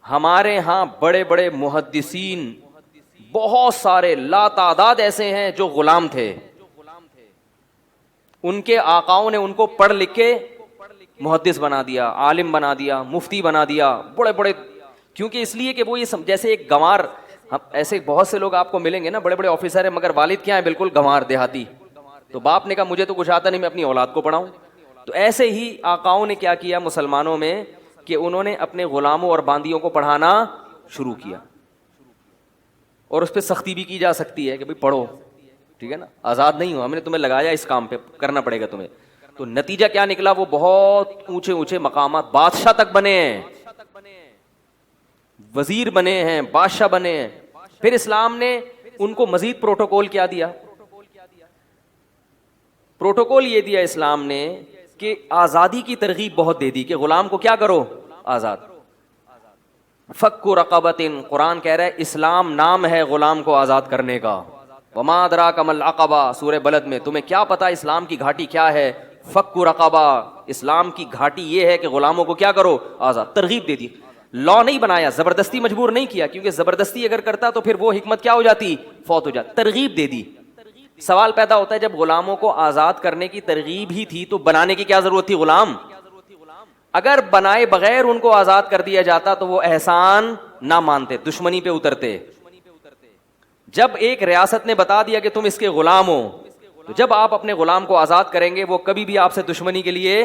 ہمارے ہاں بڑے بڑے محدثین بہت سارے لا تعداد ایسے ہیں جو غلام تھے، ان کے آقاؤں نے ان کو پڑھ لکھ کے محدث بنا دیا، عالم بنا دیا، مفتی بنا دیا، بڑے بڑے. کیونکہ اس لیے کہ وہ یہ جیسے ایک گنوار، ایسے بہت سے لوگ آپ کو ملیں گے نا بڑے بڑے آفیسر ہیں مگر والد کیا ہیں؟ بالکل گنوار دیہاتی. تو باپ نے کہا مجھے تو کچھ آتا نہیں، میں اپنی اولاد کو پڑھاؤں. تو ایسے ہی آقاؤں نے کیا کیا مسلمانوں میں کہ انہوں نے اپنے غلاموں اور باندیوں کو پڑھانا شروع کیا. اور اس پہ سختی بھی کی جا سکتی ہے کہ بھئی پڑھو، ٹھیک ہے نا، آزاد نہیں ہو، ہم نے تمہیں لگایا اس کام پہ، کرنا پڑے گا تمہیں. تو نتیجہ کیا نکلا؟ وہ بہت اونچے اونچے مقامات، بادشاہ تک بنے ہیں، وزیر بنے ہیں، بادشاہ بنے ہیں. پھر اسلام نے ان کو مزید پروٹوکول کیا دیا؟ پروٹوکول یہ دیا اسلام نے کہ آزادی کی ترغیب بہت دے دی کہ غلام کو کیا کرو؟ آزاد. فک رقبۃ، قرآن کہہ رہا ہے اسلام نام ہے غلام کو آزاد کرنے کا. وما ادراک ما العقبہ، سورہ بلد میں، تمہیں کیا پتا اسلام کی گھاٹی کیا ہے؟ فک رقبہ، اسلام کی گھاٹی یہ ہے کہ غلاموں کو کیا کرو؟ آزاد. ترغیب دے دی، لا نہیں بنایا، زبردستی مجبور نہیں کیا، کیونکہ زبردستی اگر کرتا تو پھر وہ حکمت کیا ہو جاتی؟ فوت ہو جاتی. ترغیب دے دی. سوال پیدا ہوتا ہے جب غلاموں کو آزاد کرنے کی ترغیب ہی تھی تو بنانے کی کیا ضرورت تھی غلام؟ اگر بنائے بغیر ان کو آزاد کر دیا جاتا تو وہ احسان نہ مانتے، دشمنی پہ اترتے. جب ایک ریاست نے بتا دیا کہ تم اس کے غلام ہو، تو جب آپ اپنے غلام کو آزاد کریں گے وہ کبھی بھی آپ سے دشمنی کے لیے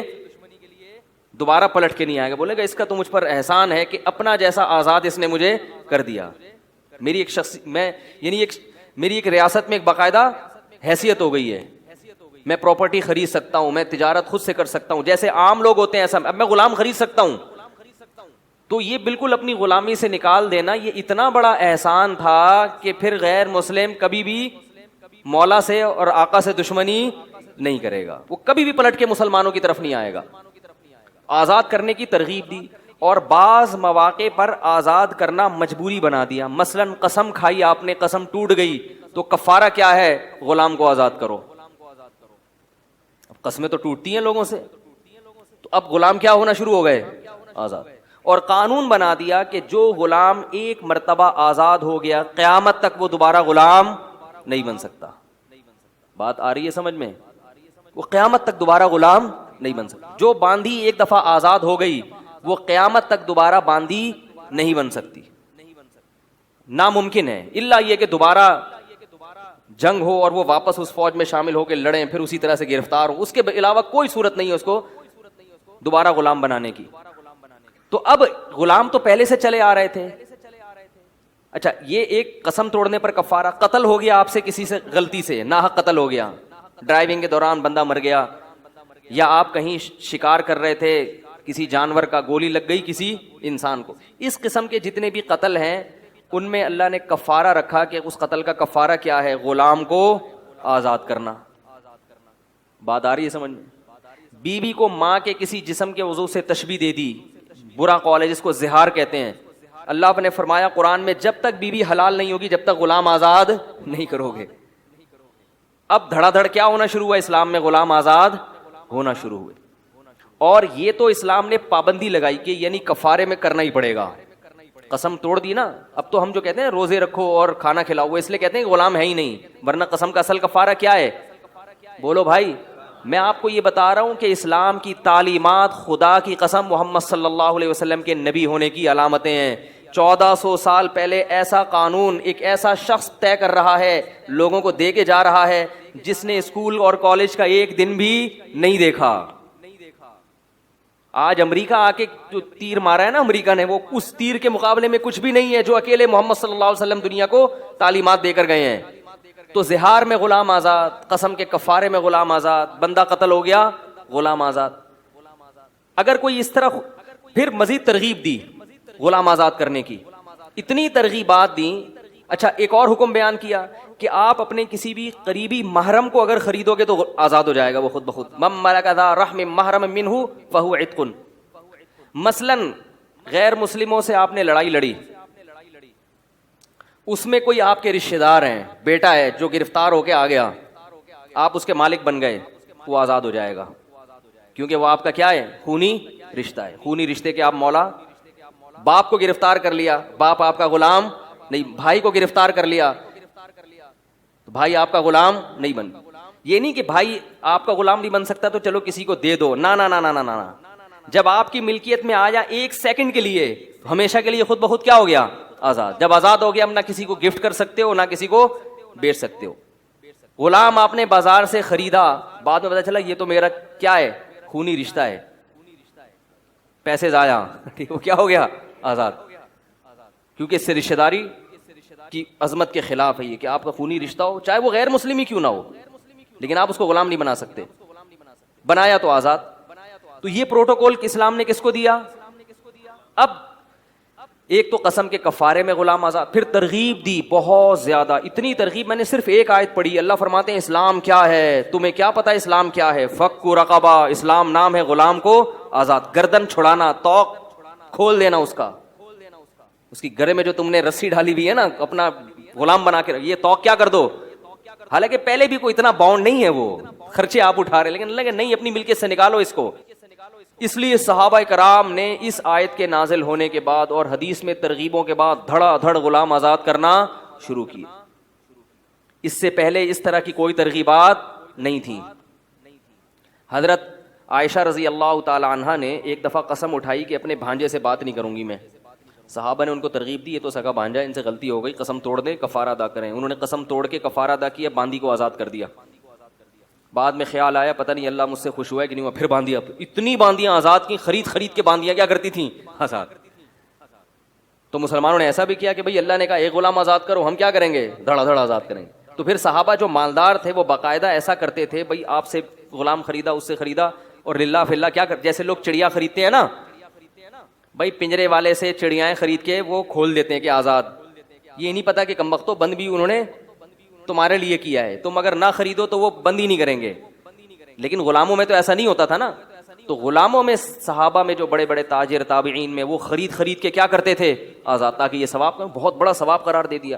دوبارہ پلٹ کے نہیں آئے گا، بولے گا اس کا تو مجھ پر احسان ہے کہ اپنا جیسا آزاد اس نے مجھے کر دیا. میری ایک شخص، میں یعنی میری ایک ریاست میں ایک باقاعدہ حیثیت ہو گئی ہے، میں پراپرٹی خرید سکتا ہوں، میں تجارت خود سے کر سکتا ہوں، جیسے عام لوگ ہوتے ہیں ایسا اب میں غلام خرید سکتا ہوں. تو یہ بالکل اپنی غلامی سے نکال دینا یہ اتنا بڑا احسان تھا کہ پھر غیر مسلم کبھی بھی مولا سے اور آقا سے دشمنی نہیں کرے گا، وہ کبھی بھی پلٹ کے مسلمانوں کی طرف نہیں آئے گا. آزاد کرنے کی ترغیب دی اور بعض مواقع پر آزاد کرنا مجبوری بنا دیا. مثلا قسم کھائی آپ نے، قسم ٹوٹ گئی تو کفارہ کیا ہے؟ غلام کو آزاد کرو. اب قسمیں تو ٹوٹتی ہیں لوگوں سے، تو اب غلام کیا ہونا شروع ہو گئے؟ آزاد. اور قانون بنا دیا کہ جو غلام ایک مرتبہ آزاد ہو گیا قیامت تک وہ دوبارہ غلام نہیں بن سکتا. بات آ رہی ہے سمجھ میں؟ وہ قیامت تک دوبارہ غلام نہیں بن سکتا. جو باندھی ایک دفعہ آزاد ہو گئی وہ قیامت تک دوبارہ باندھی نہیں بن سکتی، ناممکن ہے. الا یہ کہ دوبارہ جنگ ہو اور وہ واپس اس فوج میں شامل ہو کے لڑیں، پھر اسی طرح سے گرفتار ہو، اس کے علاوہ کوئی صورت نہیں ہے اس کو دوبارہ غلام بنانے کی. تو اب غلام تو پہلے سے چلے آ رہے تھے. اچھا یہ ایک قسم توڑنے پر کفارہ، قتل ہو گیا آپ سے کسی سے غلطی سے، ناحق قتل ہو گیا، ڈرائیونگ کے دوران بندہ مر گیا، یا آپ کہیں شکار کر رہے تھے کسی جانور کا گولی لگ گئی کسی انسان کو. اس قسم کے جتنے بھی قتل ہیں ان میں اللہ نے کفارہ رکھا کہ اس قتل کا کفارہ کیا ہے؟ غلام کو آزاد کرنا. بات آ رہی ہے سمجھ میں؟ بیوی کو ماں کے کسی جسم کے عضو سے تشبیہ دے دی، برا قول ہے جس کو زہار کہتے ہیں. اللہ نے فرمایا قرآن میں جب تک بیوی حلال نہیں ہوگی جب تک غلام آزاد نہیں کرو گے. اب دھڑا دھڑ کیا ہونا شروع ہوا اسلام میں؟ غلام آزاد ہونا شروع ہوئے. اور یہ تو اسلام نے پابندی لگائی کہ یعنی کفارے میں کرنا ہی پڑے گا. قسم توڑ دی نا، اب تو ہم جو کہتے ہیں روزے رکھو اور کھانا کھلاؤ وہ اس لیے کہتے ہیں کہ غلام ہے ہی نہیں، ورنہ قسم کا اصل کفارہ کیا ہے؟ بولو بھائی. میں آپ کو یہ بتا رہا ہوں کہ اسلام کی تعلیمات خدا کی قسم محمد صلی اللہ علیہ وسلم کے نبی ہونے کی علامتیں ہیں. 1400 سال پہلے ایسا قانون ایک ایسا شخص طے کر رہا ہے، لوگوں کو دے کے جا رہا ہے جس نے اسکول اور کالج کا ایک دن بھی نہیں دیکھا. آج امریکہ آ کے جو تیر مارا ہے نا امریکہ نے، وہ اس تیر کے مقابلے میں کچھ بھی نہیں ہے جو اکیلے محمد صلی اللہ علیہ وسلم دنیا کو تعلیمات دے کر گئے ہیں. تو زہار میں غلام آزاد، قسم کے کفارے میں غلام آزاد، بندہ قتل ہو گیا غلام آزاد. اگر کوئی اس طرح پھر مزید ترغیب دی غلام آزاد کرنے کی، اتنی ترغیبات دیں. اچھا ایک اور حکم بیان کیا کہ آپ اپنے کسی بھی قریبی محرم کو اگر خریدو گے تو آزاد ہو جائے گا وہ خود بخود. من ملک ذا رحم محرم منہ فہو عتق. مثلاً غیر مسلموں سے آپ نے لڑائی لڑی، اس میں کوئی آپ کے رشتہ دار ہیں، بیٹا ہے جو گرفتار ہو کے آ گیا، آپ اس کے مالک بن گئے، وہ آزاد ہو جائے گا کیونکہ وہ آپ کا کیا ہے؟ خونی رشتہ ہے. خونی رشتے کے آپ مولا باپ کو گرفتار کر لیا، باپ آپ کا غلام نہیں، بھائی کو گرفتار کر لیا تو بھائی آپ کا غلام نہیں بن. یہ نہیں کہ بھائی آپ کا غلام نہیں بن سکتا تو چلو کسی کو دے دو، نا نا نا نا نا نا. جب آپ کی ملکیت میں آیا ایک سیکنڈ کے لیے، ہمیشہ کے لیے خود بخود کیا ہو گیا؟ آزاد. جب آزاد ہو گیا اب نہ کسی کو گفٹ کر سکتے ہو نہ کسی کو بیچ سکتے ہو. غلام آپ نے بازار سے خریدا، بعد میں پتا چلا یہ تو میرا کیا ہے؟ خونی رشتہ ہے، پیسے ضائع، ٹھیک، وہ کیا ہو گیا؟ آزاد. کیونکہ اس سے رشتہ داری کی عظمت کے خلاف ہے یہ کہ آپ کا خونی رشتہ ہو، چاہے وہ غیر مسلم ہی کیوں نہ ہو، لیکن آپ اس کو غلام نہیں بنا سکتے. بنایا تو آزاد. تو یہ پروٹوکول اسلام نے کس کو دیا؟ اب ایک تو قسم کے کفارے میں غلام آزاد، پھر ترغیب دی بہت زیادہ، اتنی ترغیب، میں نے صرف ایک آیت پڑھی. اللہ فرماتے ہیں اسلام کیا ہے؟ تمہیں کیا پتا اسلام کیا ہے؟ فک رقبہ، اسلام نام ہے غلام کو آزاد، گردن چھڑانا، توق کھول دینا اس کا، اس کی گرے میں جو تم نے رسی ڈالی ہوئی ہے نا اپنا غلام بنا کے، یہ توق کیا کر دو. حالانکہ پہلے بھی کوئی اتنا باؤنڈ نہیں ہے، وہ خرچے آپ اٹھا رہے، لیکن اللہ کہ نہیں، اپنی ملکیت سے نکالو اس کو. اس لیے صحابہ کرام نے اس آیت کے نازل ہونے کے بعد اور حدیث میں ترغیبوں کے بعد دھڑا دھڑ غلام آزاد کرنا شروع کی. اس سے پہلے اس طرح کی کوئی ترغیبات نہیں تھیں. حضرت عائشہ رضی اللہ تعالی عنہا نے ایک دفعہ قسم اٹھائی کہ اپنے بھانجے سے بات نہیں کروں گی میں. صحابہ نے ان کو ترغیب دی، یہ تو سگا بھانجا، ان سے غلطی ہو گئی، قسم توڑ دیں، کفارہ ادا کریں. انہوں نے قسم توڑ کے کفارہ ادا کیا، باندی کو آزاد کر دیا. بعد میں خیال آیا پتہ نہیں اللہ مجھ سے خوش ہوا ہے کہ نہیں ہوا، پھر باندیا. اتنی باندیاں آزاد کی، خرید کے باندیاں کیا کرتی تھیں؟ آزاد. تو مسلمانوں نے ایسا بھی کیا کہ بھئی اللہ نے کہا ایک غلام آزاد کرو، ہم کیا کریں گے؟ دھڑا دھڑ آزاد کریں گے. تو پھر صحابہ جو مالدار تھے وہ باقاعدہ ایسا کرتے تھے، بھئی آپ سے غلام خریدا، اس سے خریدا، اور للہ فی اللہ کیا کر، جیسے لوگ چڑیا خریدتے ہیں نا، بھئی پنجرے والے سے چڑیاں خرید کے وہ کھول دیتے ہیں کہ آزاد. یہ نہیں پتا کہ کمبختوں بند بھی انہوں نے تمہارے لیے کیا ہے، تم اگر نہ خریدو تو وہ بند ہی نہیں کریں گے. لیکن غلاموں میں تو ایسا نہیں ہوتا تھا نا. تو غلاموں میں صحابہ میں جو بڑے بڑے تاجر تابعین میں وہ خرید کے کیا کرتے تھے؟ آزاد، تاکہ یہ ثواب، بہت بڑا ثواب قرار دے دیا.